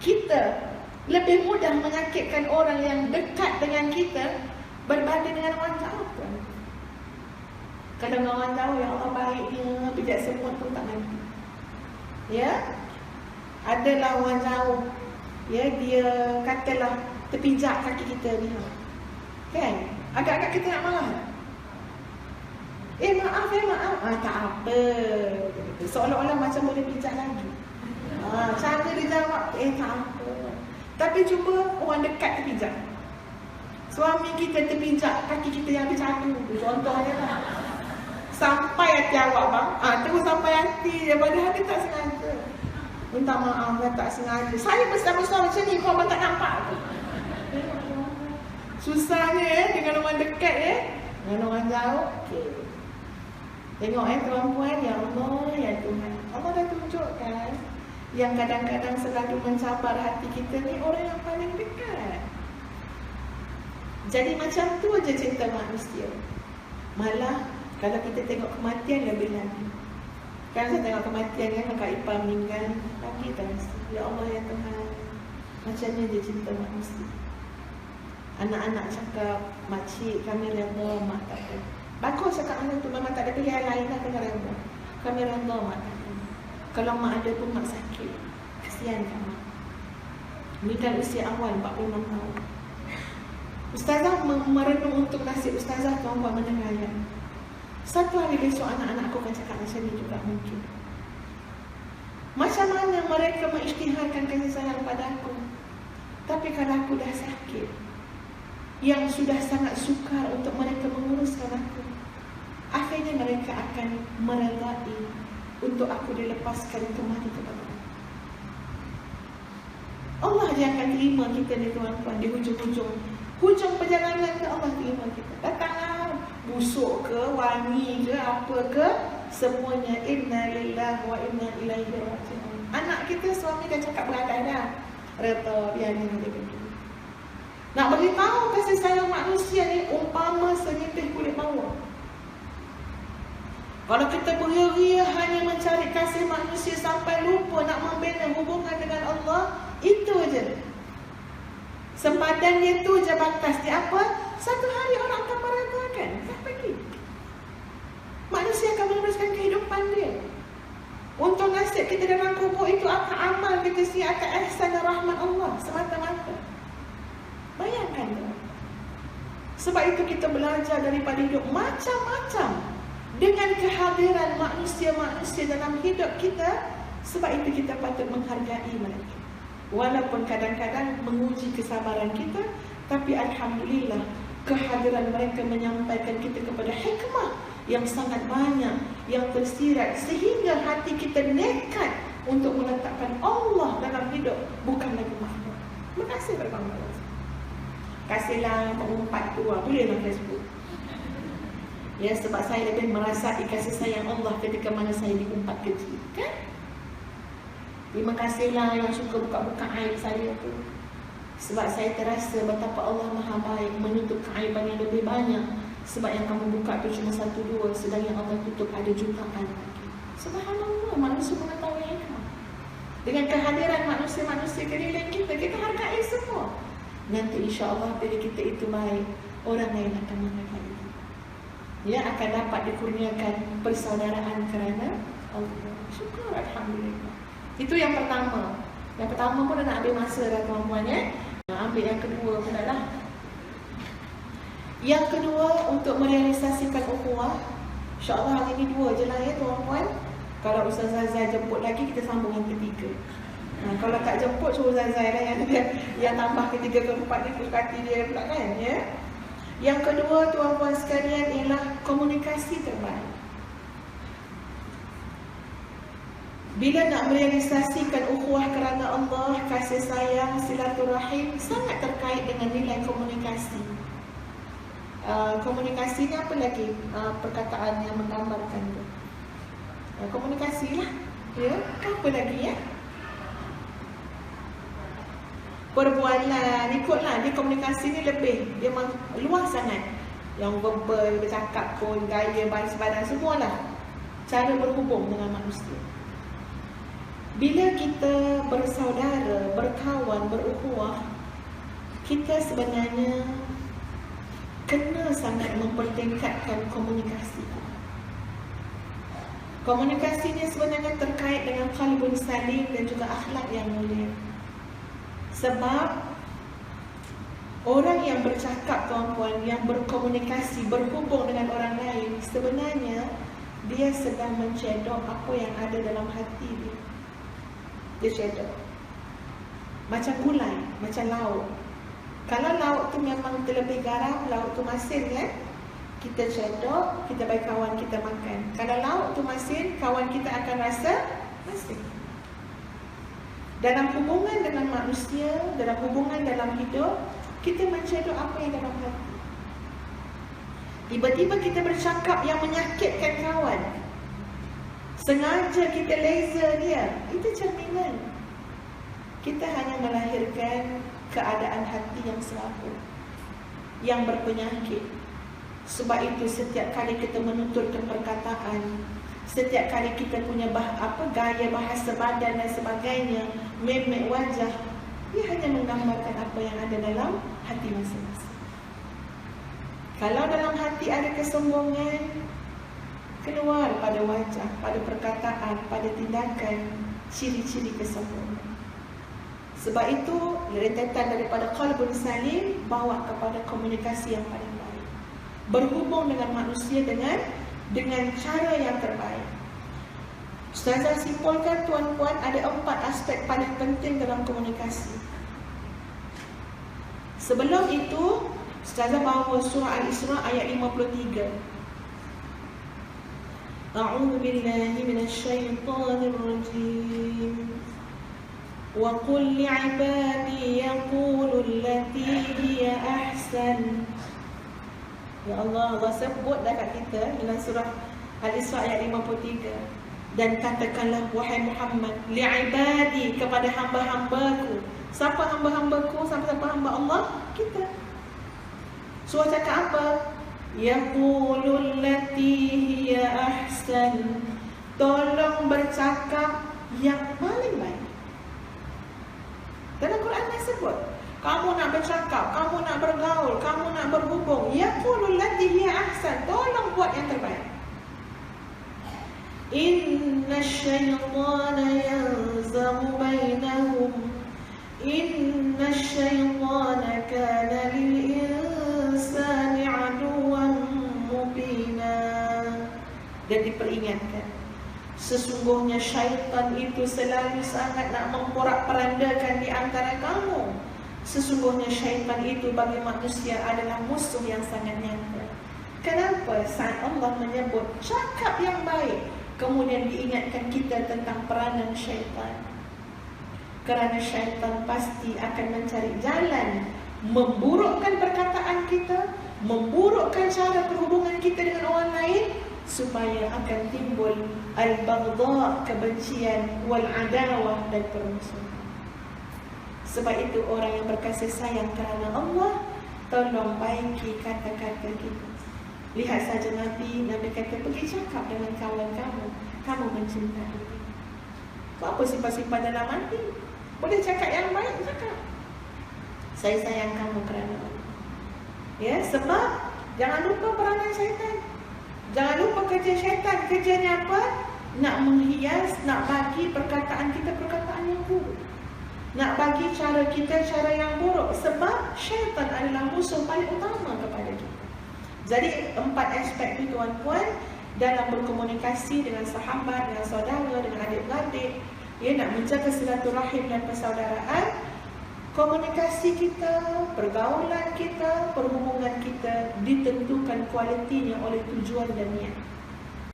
Kita lebih mudah menyakitkan orang yang dekat dengan kita berbanding dengan orang jauh pun. Kalau dengan orang jauh, ya Allah baiknya, pijak semut pun tak nanti. Ya, adalah orang jauh, ya, dia katalah terpijak kaki kita ni, kan? Agak-agak kita nak marah. Maaf. Tak apa. Seolah-olah macam boleh pijak lagi. Cara dia jawab, tak apa. Tapi cuba orang dekat terpijak. Suami kita terpijak kaki kita yang bercadu, contohnya lah. Sampai hati awak bang, terus sampai hati dia, padahal dia tak sengaja. Minta maaf, dia tak sengaja. Saya besar-besar macam ni, kau tak nampak tu. Susahnya dengan orang dekat dengan orang jauh. Okay. Tengok tuan-puan, ya Allah, ya Tuhan. Allah dah tunjukkan yang kadang-kadang selalu mencabar hati kita ni orang yang paling dekat. Jadi macam tu aja cinta manusia. Malah kalau kita tengok kematian lebih lagi. Kan saya tengok kematian kan, Kak Ipah meninggal, lagi tak rasa, ya Allah ya Tuhan, macam ni dia cinta manusia. Anak-anak cakap, makcik kami redha, mak tak ada. Bagus cakap anak tu, memang tak ada pilihan lain lah kena redha. Kami redha, mak tak ada. Kalau mak ada pun mak sakit, kesian kan mak. Ni kan usia awal 46 tahun. Ustazah merenung untuk nasib ustazah, tuan-tuan mendengar ya. Satu hari besok anak-anak aku akan cakap macam ni juga mungkin. Macam mana mereka mengisytiharkan kasih sayang pada aku, tapi kalau aku dah sakit, yang sudah sangat sukar untuk mereka menguruskan aku, akhirnya mereka akan meredai untuk aku dilepaskan kembali kepada Allah. Allah je akan terima kita ni tuan-tuan di hujung perjalanan ke Allah terima kita. Datanglah busuk ke, wangi ke, apa ke, semuanya inna lillahi wa inna ilaihi raji'un. Anak kita, suami dah cakap beradab dah, reta biarnya dia pergi. Nak beritahu kasih sayang manusia ni umpama senipih kulit bawang. Kalau kita beria hanya mencari kasih manusia sampai lupa nak membina hubungan dengan Allah, itu je. Sempadan dia tu je batas dia apa? Satu hari orang akan meredakan. Dah pergi. Manusia akan meneruskan kehidupan dia. Untuk nasib kita dalam kubur itu akan amal kita si akan ihsan dan rahmat Allah semata-mata. Bayangkan tu. Sebab itu kita belajar daripada hidup macam-macam dengan kehadiran manusia-manusia dalam hidup kita. Sebab itu kita patut menghargai mereka. Walaupun kadang-kadang menguji kesabaran kita, tapi alhamdulillah kehadiran mereka menyampaikan kita kepada hikmah yang sangat banyak, yang tersirat sehingga hati kita nekat untuk meletakkan Allah dalam hidup, bukan lagi makhluk. Terima kasih kepada Allah. Kasihlah mengumpat tu, bolehlah Facebook. Ya, sebab saya lebih merasai kasih sayang Allah ketika mana saya diumpat kecil, kan? Terima kasihlah yang suka buka-buka aib saya tu. Sebab saya terasa betapa Allah Maha baik, menutup keaiban yang lebih banyak. Sebab yang kamu buka tu cuma 1-2, sedang yang Allah tutup ada jutaan lagi. Subhanallah, manusia mengetahui hikmah. Dengan kehadiran manusia-manusia keliling kita, kita hargai semua. Nanti insya-Allah bila kita itu baik, orang lain akan menghargai. Dia akan dapat dikurniakan persaudaraan kerana Allah. Syukur, alhamdulillah. Itu yang pertama. Yang pertama pun dah nak ambil masa dah tuan-tuan ya. Ambil yang kedua pula lah. Yang kedua, untuk merealisasikan ukhuwah, insya-Allah hari ni 2 je lah ya tuan-tuan. Kalau Ustaz Zazai jemput lagi, kita sambung yang ketiga. Kalau tak jemput, suruh Zazai lah yang tambah ketiga keempat ni, kati dia pula kan ya. Yang kedua tuan-tuan sekalian ialah komunikasi terbaik. Bila nak merealisasikan ukhuwah kerana Allah, kasih sayang, silaturahim, sangat terkait dengan nilai komunikasi. Komunikasi ni apa lagi perkataan yang menggambarkan tu? Komunikasi lah ya? Apa lagi ya? Perbualan, ikutlah. Dia komunikasi ni lebih, dia luas sangat. Yang verbal, bercakap pun, gaya, baris badan, semualah cara berhubung dengan manusia. Bila kita bersaudara, berkawan, berukhuwah, kita sebenarnya kena sangat mempertingkatkan komunikasi. Komunikasi ni sebenarnya terkait dengan qalbun salim dan juga akhlak yang mulia. Sebab orang yang bercakap, tuan-puan, yang berkomunikasi, berhubung dengan orang lain, sebenarnya dia sedang mencedok apa yang ada dalam hati dia. Dia cedok. Macam gulai, macam lauk. Kalau lauk tu memang terlebih garam, lauk tu masin kan? Kita cedok, kita bagi kawan kita makan. Kalau lauk tu masin, kawan kita akan rasa masin. Dalam hubungan dengan manusia, dalam hubungan dalam hidup, kita mencedok apa yang dalam hati. Tiba-tiba kita bercakap yang menyakitkan kawan, sengaja kita laser dia, itu cerminan kita hanya melahirkan keadaan hati yang selaku, yang berpenyakit. Sebab itu setiap kali kita menuturkan perkataan, setiap kali kita punya gaya bahasa badan dan sebagainya, memek wajah, ia hanya menggambarkan apa yang ada dalam hati masing-masing. Kalau dalam hati ada kesombongan, keluar pada wajah, pada perkataan, pada tindakan, ciri-ciri kesombongan. Sebab itu, rentetan daripada qalbun salim bawa kepada komunikasi yang paling baik. Berhubung dengan manusia dengan cara yang terbaik. Ustazah simpulkan, tuan-puan, ada 4 aspek paling penting dalam komunikasi. Sebelum itu, Ustazah bawa surah Al-Isra ayat 53. A'udzu billahi minasyaitonir rajim. Wa qul li'ibadi yaqulu allati hiya ahsan. Ya Allah, Allah sebut dekat kita dalam surah Al-Isra ayat 53. Dan katakanlah, wahai Muhammad, li'ibadi, kepada hamba-hambaku. Siapa hamba-hambaku? Siapa hamba Allah? Kita. Surah cakap apa? Yaqulul lati hiya ahsan. Tolong bercakap yang paling baik. Dalam Quran dah sebut, kamu nak bercakap, kamu nak bergaul, kamu nak berhubung, yaqulul lati hiya ahsan. Tolong buat yang terbaik. Inna syaitana yanzaghu bainahum. Inna syaitana kana lil insani aduwan mubina. Dan diperingatkan, sesungguhnya syaitan itu selalu sangat nak memporak-perandakan di antara kamu. Sesungguhnya syaitan itu bagi manusia adalah musuh yang sangat nyata. Kenapa saat Allah menyebut cakap yang baik, kemudian diingatkan kita tentang peranan syaitan? Kerana syaitan pasti akan mencari jalan memburukkan perkataan kita, memburukkan cara perhubungan kita dengan orang lain, supaya akan timbul al-baghdha, kebencian, wal-adawah, dan permusuhan. Sebab itu orang yang berkasih sayang kerana Allah, tolong baiki kata-kata kita. Lihat saja Nabi kata, pergi cakap dengan kawan kamu, kamu mencintai dia. Apa sifat-sifat dalam hati? Boleh cakap yang baik, cakap, saya sayang kamu kerana Allah. Ya, sebab jangan lupa peranan syaitan. Jangan lupa kerja syaitan. Kerjanya apa? Nak menghias, nak bagi perkataan kita perkataan yang buruk, nak bagi cara kita cara yang buruk. Sebab syaitan adalah musuh paling utama kepada kita. Jadi 4 aspek itu, tuan-puan, dalam berkomunikasi dengan sahabat, dengan saudara, dengan adik-beradik, ya, nak menjaga silaturahim dan persaudaraan. Komunikasi kita, pergaulan kita, perhubungan kita ditentukan kualitinya oleh tujuan dan niat.